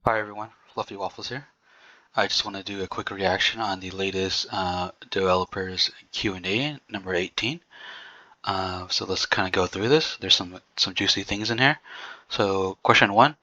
Hi everyone, Fluffy Waffles here. I just want to do a quick reaction on the latest developers Q&A number 18. So let's kind of go through this. There's some juicy things in here. So question 1,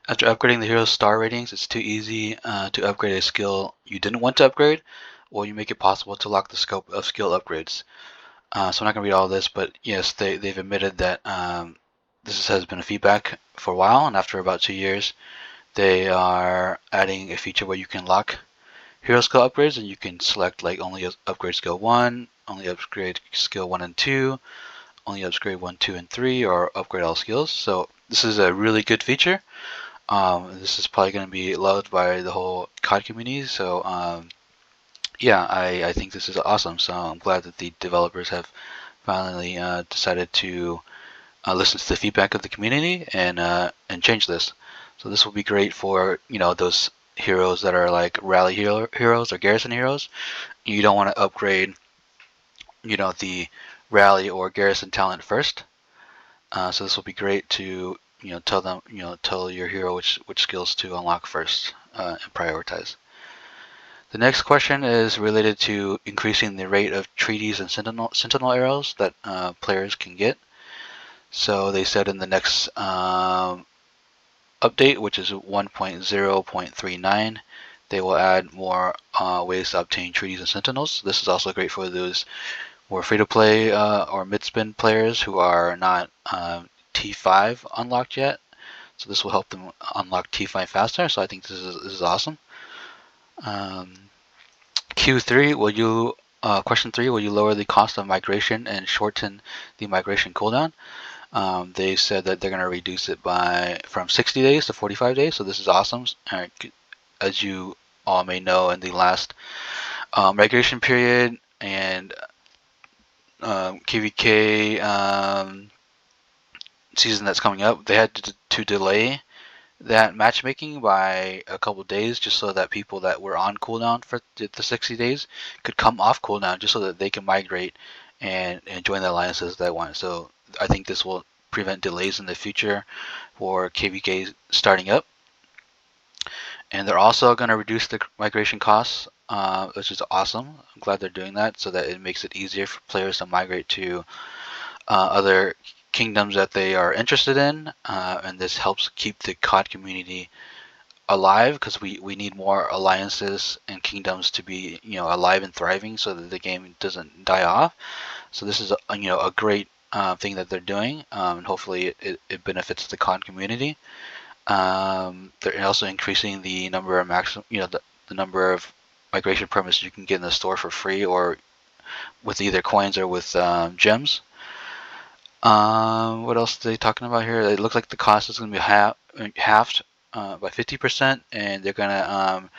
after upgrading the hero's star ratings, it's too easy to upgrade a skill you didn't want to upgrade. Will you make it possible to lock the scope of skill upgrades? So I'm not going to read all this, but yes, they've admitted that this has been a feedback for a while, and after about 2 years, they are adding a feature where you can lock hero skill upgrades, and you can select like only upgrade skill 1, only upgrade skill 1 and 2, only upgrade 1, 2, and 3, or upgrade all skills. So this is a really good feature. This is probably going to be loved by the whole COD community. So yeah, I think this is awesome. So I'm glad that the developers have finally decided to listen to the feedback of the community and change this. So this will be great for those heroes that are like rally heroes or garrison heroes. You don't want to upgrade the rally or garrison talent first. So this will be great to tell them tell your hero which skills to unlock first and prioritize. The next question is related to increasing the rate of treaties and sentinel arrows that players can get. So they said in the next update, which is 1.0.39, they will add more ways to obtain treaties and sentinels. This is also great for those more free-to-play or mid-spin players who are not T5 unlocked yet. So this will help them unlock T5 faster. So I think this is awesome. Q3, will you question 3, will you lower the cost of migration and shorten the migration cooldown? They said that they're going to reduce it from 60 days to 45 days, so this is awesome. As you all may know, in the last migration period and KVK season that's coming up, they had to delay that matchmaking by a couple days just so that people that were on cooldown for the 60 days could come off cooldown just so that they can migrate and join the alliances they want. So I think this will prevent delays in the future for KVK starting up. And they're also going to reduce the migration costs, which is awesome. I'm glad they're doing that so that it makes it easier for players to migrate to other kingdoms that they are interested in, and this helps keep the COD community alive because we need more alliances and kingdoms to be alive and thriving so that the game doesn't die off. So this is a great thing that they're doing, and hopefully it benefits the COD community. They're also increasing the number of the number of migration permits you can get in the store for free or with either coins or with gems. What else are they talking about here? It looks like the cost is going to be halved by 50%, and they're going to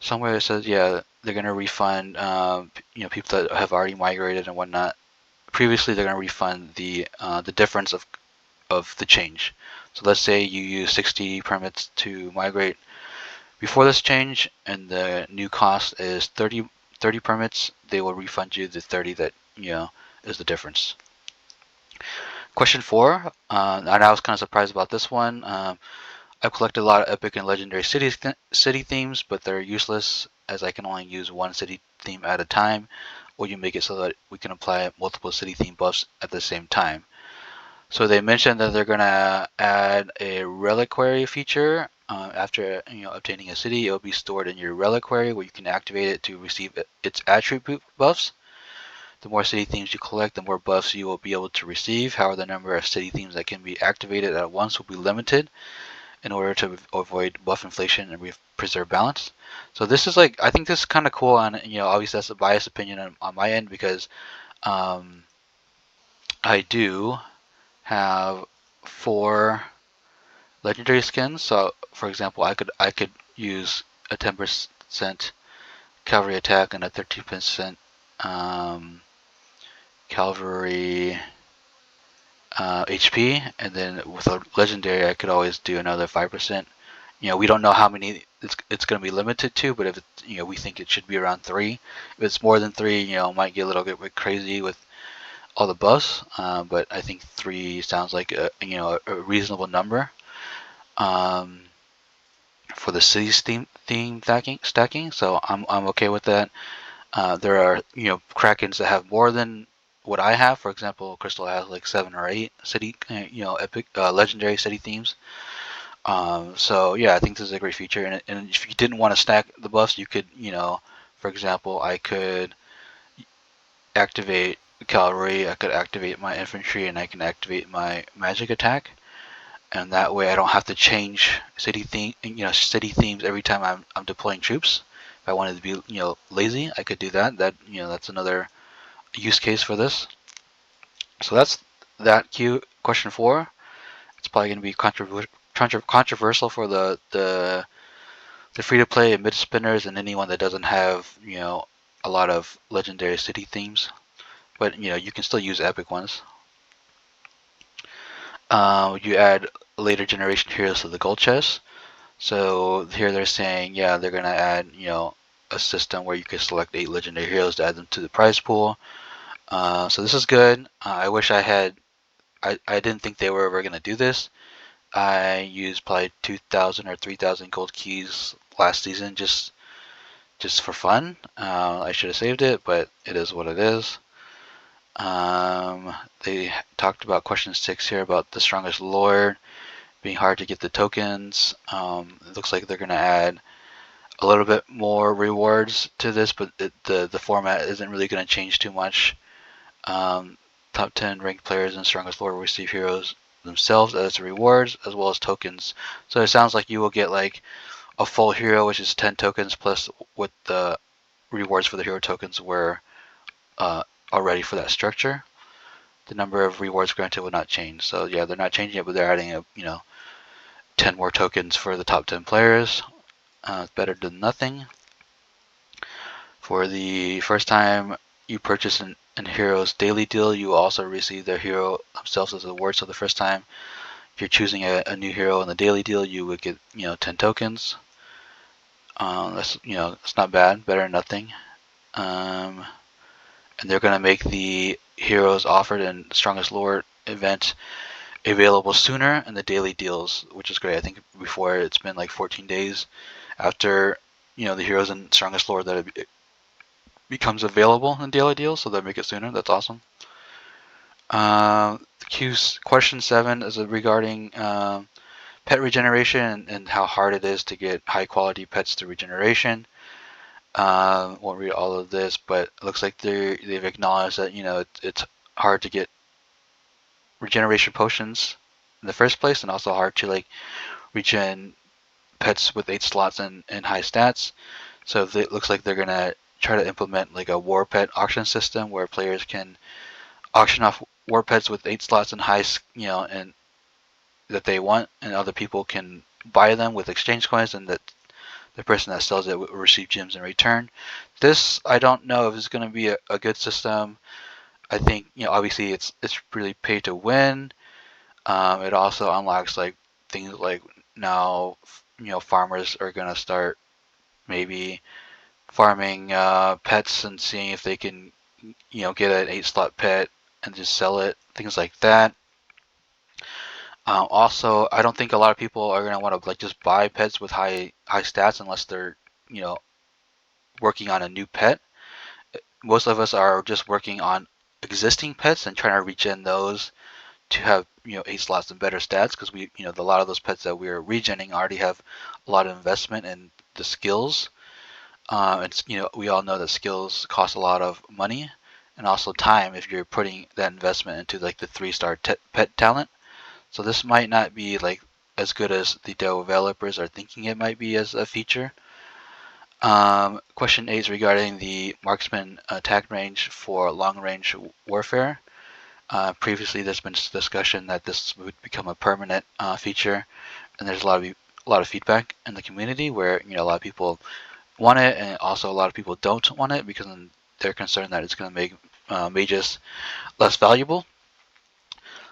somewhere it says they're going to refund people that have already migrated and whatnot. Previously, they're going to refund the difference of the change. So let's say you use 60 permits to migrate before this change, and the new cost is 30 permits. They will refund you the 30 that is the difference. Question 4, and I was kind of surprised about this one. I've collected a lot of epic and legendary city themes, but they're useless as I can only use one city theme at a time. Or you make it so that we can apply multiple city theme buffs at the same time. So they mentioned that they're gonna add a reliquary feature. After obtaining a city, it will be stored in your reliquary where you can activate it to receive its attribute buffs. The more city themes you collect, the more buffs you will be able to receive. However, the number of city themes that can be activated at once will be limited in order to avoid buff inflation and preserve balance. So this is I think this is kind of cool, and obviously that's a biased opinion on my end because I do have 4 legendary skins. So for example, I could use a 10% cavalry attack and a 13% cavalry HP, and then with a legendary I could always do another 5%. We don't know how many it's going to be limited to, but if we think it should be around 3. If it's more than 3, it might get a little bit crazy with all the buffs, but I think 3 sounds like a reasonable number. for the city's theme stacking. So I'm okay with that. There are Krakens that have more than what I have. For example, Crystal has like 7 or 8 city epic legendary city themes. So yeah, I think this is a great feature. And if you didn't want to stack the buffs, you could for example, I could activate cavalry, I could activate my infantry, and I can activate my magic attack. And that way I don't have to change city themes every time I'm deploying troops. If I wanted to be lazy, I could do that. That's another use case for this. So that's that question 4. It's probably going to be controversial for the free to play and mid spinners and anyone that doesn't have a lot of legendary city themes. But you can still use epic ones. You add later generation heroes to the gold chest. So here they're saying, yeah, they're gonna add, a system where you can select 8 legendary heroes to add them to the prize pool. So this is good. I wish I had. I didn't think they were ever gonna do this. I used probably 2,000 or 3,000 gold keys last season just for fun. I should have saved it, but it is what it is. They talked about question 6 here about the strongest lord being hard to get the tokens. It looks like they're going to add a little bit more rewards to this, but the format isn't really going to change too much. Top 10 ranked players and strongest lord will receive heroes themselves as rewards as well as tokens. So it sounds like you will get like a full hero, which is 10 tokens plus what the rewards for the hero tokens were already for that structure. The number of rewards granted will not change. So yeah, they're not changing it, but they're adding 10 more tokens for the top 10 players. Better than nothing. For the first time you purchase an hero's daily deal, you will also receive their hero themselves as a reward. So the first time if you're choosing a new hero in the daily deal, you would get 10 tokens. That's it's not bad. Better than nothing. And they're gonna make the heroes offered in Strongest Lord event available sooner in the daily deals, which is great. I think before it's been like 14 days after the heroes in Strongest Lord that it becomes available in daily deals, so they make it sooner. That's awesome. Question 7 is regarding pet regeneration and how hard it is to get high quality pets through regeneration. Won't read all of this, but it looks like they've acknowledged that it's hard to get regeneration potions in the first place, and also hard to like regen pets with 8 slots and high stats. So it looks like they're gonna try to implement like a war pet auction system where players can auction off war pets with 8 slots and high, and that they want, and other people can buy them with exchange coins, and that the person that sells it will receive gems in return. This I don't know if it's going to be a good system. I think obviously it's really pay to win. It also unlocks like things like now farmers are going to start maybe farming pets and seeing if they can get an 8 slot pet and just sell it, things like that. Also, I don't think a lot of people are gonna want to like just buy pets with high stats unless they're working on a new pet. Most of us are just working on existing pets and trying to regen those to have 8 slots and better stats, because we a lot of those pets that we're regenning already have a lot of investment in the skills. It's we all know that skills cost a lot of money and also time if you're putting that investment into like the 3-star pet talent. So this might not be like as good as the developers are thinking it might be as a feature. Question 8 is regarding the marksman attack range for long range warfare. Previously, there's been discussion that this would become a permanent feature, and there's a lot of feedback in the community where a lot of people want it, and also a lot of people don't want it because they're concerned that it's going to make mages less valuable.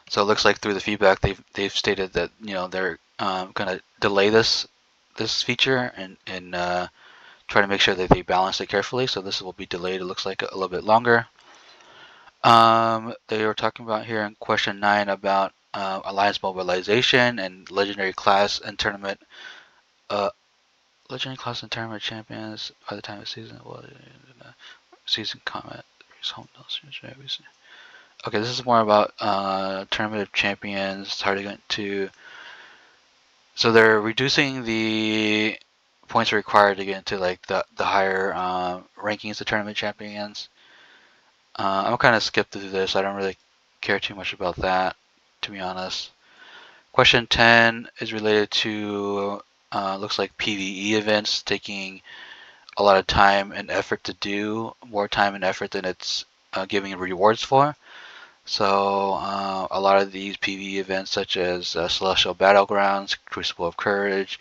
So it looks like through the feedback they've stated that they're going to delay this feature and try to make sure that they balance it carefully. So this will be delayed. It looks like a little bit longer. They were talking about here in question 9 about alliance mobilization and legendary class and tournament Legend class and tournament champions by the time of season. Well, season comment. Okay, this is more about tournament of champions. Starting to. So they're reducing the points required to get into like the higher rankings of tournament champions. I'm kind of skipped through this. I don't really care too much about that, to be honest. Question 10 is related to looks like PvE events taking a lot of time and effort to do, more time and effort than it's giving rewards for. So a lot of these PvE events such as Celestial Battlegrounds, Crucible of Courage,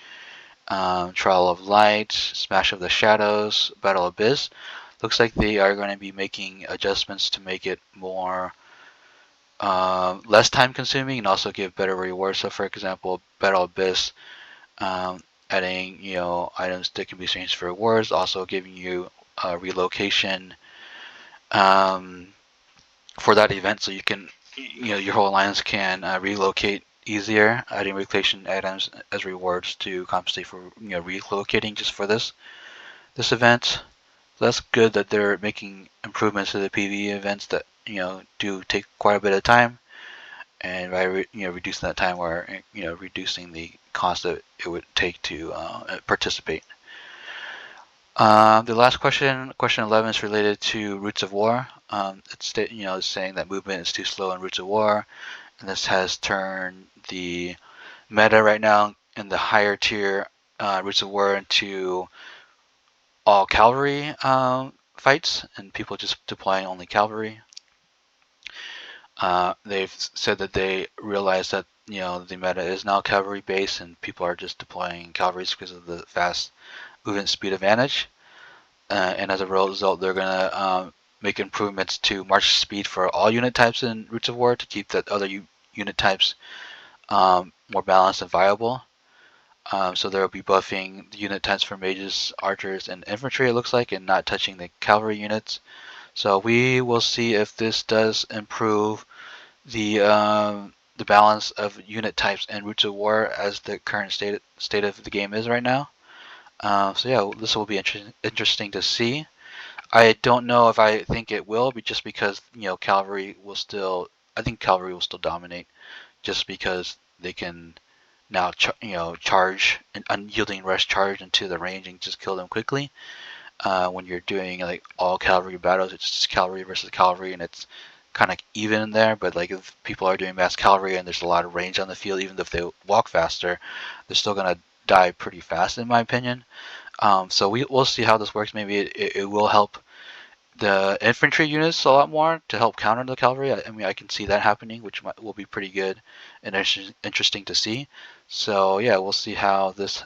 Trial of Light, Smash of the Shadows, Battle Abyss, looks like they are going to be making adjustments to make it more less time consuming and also give better rewards. So for example, Battle Abyss adding items that can be exchanged for rewards, also giving you relocation for that event, so you can your whole alliance can relocate easier, adding relocation items as rewards to compensate for relocating just for this event. So that's good that they're making improvements to the PvE events that do take quite a bit of time, and by reducing that time, or reducing the cost that it would take to participate. The last question 11, is related to Roots of War. It's saying that movement is too slow in Roots of War, and this has turned the meta right now in the higher tier Roots of War into all cavalry fights, and people just deploying only cavalry. They've said that they realize that the meta is now cavalry based, and people are just deploying cavalries because of the fast movement speed advantage. And as a result, they're gonna make improvements to march speed for all unit types in Roots of War to keep the other unit types more balanced and viable. So they'll be buffing the unit types for mages, archers, and infantry, it looks like, and not touching the cavalry units. So we will see if this does improve the balance of unit types in Roots of War as the current state of the game is right now. So yeah, this will be interesting to see. I don't know if I think it will, but just because cavalry will still, I think cavalry will still dominate, just because they can now charge an unyielding rush charge into the range and just kill them quickly. When you're doing like all cavalry battles, it's just cavalry versus cavalry, and it's kind of even in there. But like if people are doing mass cavalry and there's a lot of range on the field, even if they walk faster, they're still gonna die pretty fast, in my opinion. So we'll see how this works. Maybe it will help the infantry units a lot more to help counter the cavalry. I mean, I can see that happening, which will be pretty good and interesting to see. So yeah, we'll see how this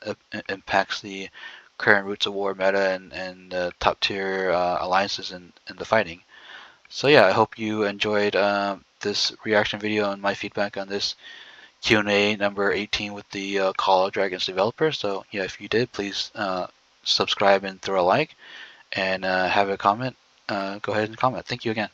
impacts the current Roots of War meta and top tier alliances in the fighting. So yeah, I hope you enjoyed this reaction video and my feedback on this Q&A number 18 with the Call of Dragons developer. So yeah, if you did, please subscribe and throw a like, and have a comment. Go ahead and comment. Thank you again.